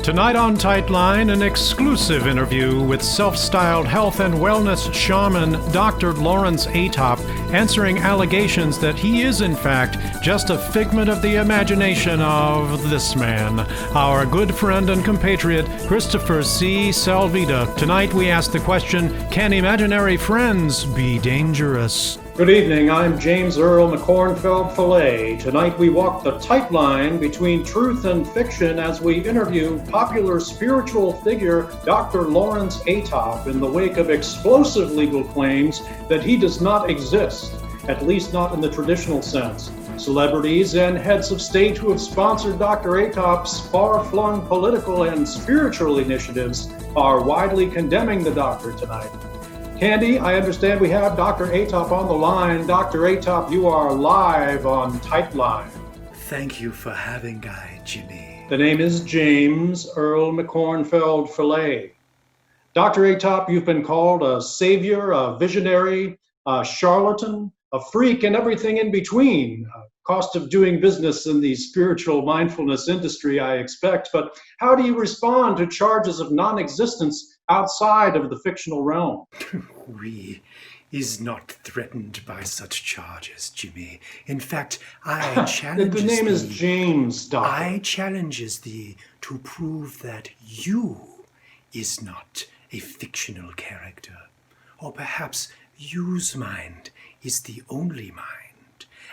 Tonight on Titeline, an exclusive interview with self-styled health and wellness shaman Dr. Lawrence Atop, answering allegations that he is in fact just a figment of the imagination of this man, our good friend and compatriot Christopher C. Salvita. Tonight we ask the question, can imaginary friends be dangerous? Good evening, I'm James Earl McCornfeld-Filet. Tonight we walk the tight line between truth and fiction as we interview popular spiritual figure Dr. Lawrence Atop in the wake of explosive legal claims that he does not exist, at least not in the traditional sense. Celebrities and heads of state who have sponsored Dr. Atop's far-flung political and spiritual initiatives are widely condemning the doctor tonight. Candy, I understand we have Dr. Atop on the line. Dr. Atop, you are live on Titeline. Thank you for having me, Jimmy. The name is James Earl McCornfeld-Filet. Dr. Atop, you've been called a savior, a visionary, a charlatan, a freak, and everything in between. Cost of doing business in the spiritual mindfulness industry, I expect. But how do you respond to charges of non-existence outside of the fictional realm? We is not threatened by such charges, Jimmy. In fact, I challenge The name is James, Doctor. I challenges thee to prove that you is not a fictional character. Or perhaps you's mind is the only mind.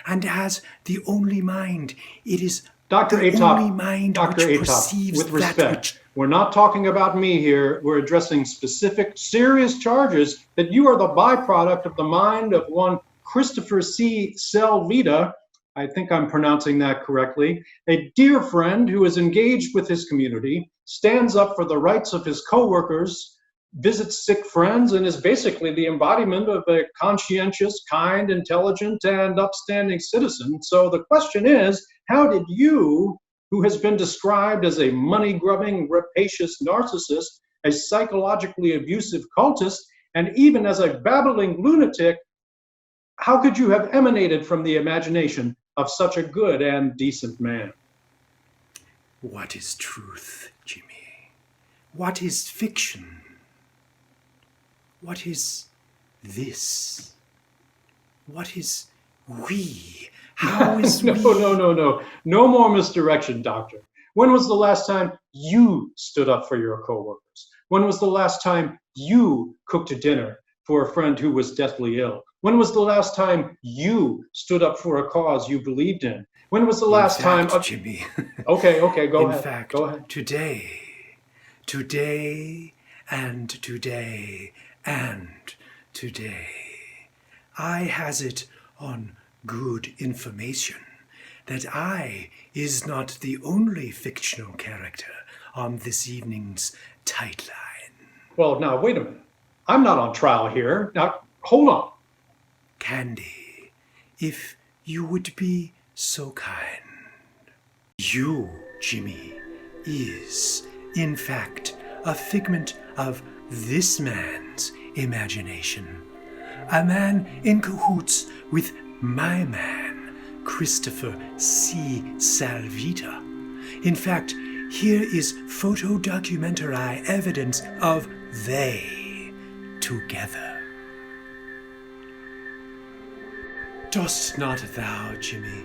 And as the only mind, it is Dr. the Atop, only mind Dr. which Atop, perceives with that respect, which... We're not talking about me here. We're addressing specific, serious charges that you are the byproduct of the mind of one Christopher C. Salvita. I think I'm pronouncing that correctly. A dear friend who is engaged with his community, stands up for the rights of his coworkers, visits sick friends, and is basically the embodiment of a conscientious, kind, intelligent, and upstanding citizen. So the question is, how did you, who has been described as a money-grubbing, rapacious narcissist, a psychologically abusive cultist, and even as a babbling lunatic, how could you have emanated from the imagination of such a good and decent man? What is truth, Jimmy? What is fiction? What is this? What is we? How is No, we? no. No more misdirection, Doctor. When was the last time you stood up for your coworkers? When was the last time you cooked a dinner for a friend who was deathly ill? When was the last time you stood up for a cause you believed in? When was the last time... Jimmy. Okay, go ahead. In fact, go ahead. today, and today, I has it on good information that I is not the only fictional character on this evening's Titeline. Well, now, wait a minute. I'm not on trial here. Now, hold on. Candy, if you would be so kind. You, Jimmy, is, in fact, a figment of this man's imagination. A man in cahoots with my man, Christopher C. Salvita. In fact, here is photo-documentary evidence of they together. Dost not thou, Jimmy,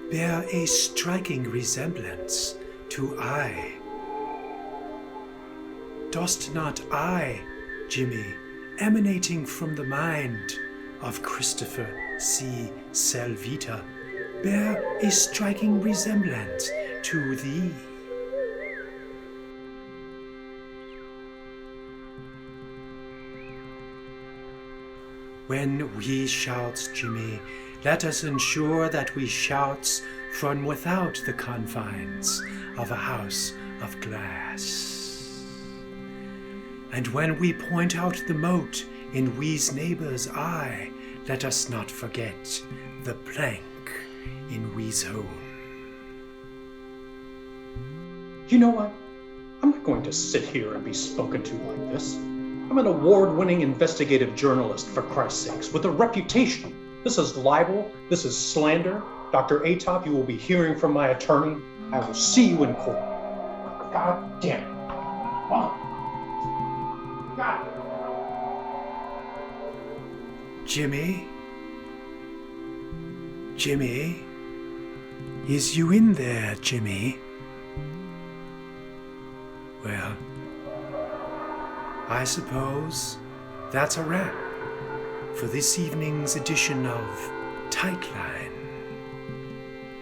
bear a striking resemblance to I? Dost not I, Jimmy, emanating from the mind of Christopher C. Salvita, bear a striking resemblance to thee? When we shouts, Jimmy, let us ensure that we shouts from without the confines of a house of glass. And when we point out the mote in we's neighbor's eye, let us not forget the plank in we's own. You know what? I'm not going to sit here and be spoken to like this. I'm an award-winning investigative journalist, for Christ's sakes, with a reputation. This is libel. This is slander. Dr. Atop, you will be hearing from my attorney. I will see you in court. God damn it. Got it. Jimmy? Jimmy? Is you in there, Jimmy? Well, I suppose that's a wrap for this evening's edition of Titeline.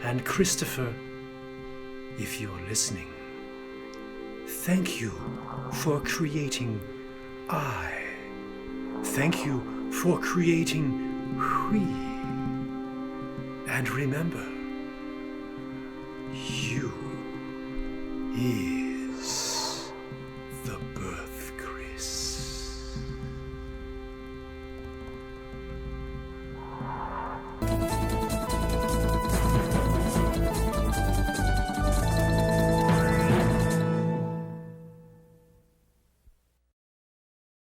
And Christopher, if you're listening, thank you for creating I. Thank you for creating we. And remember, you is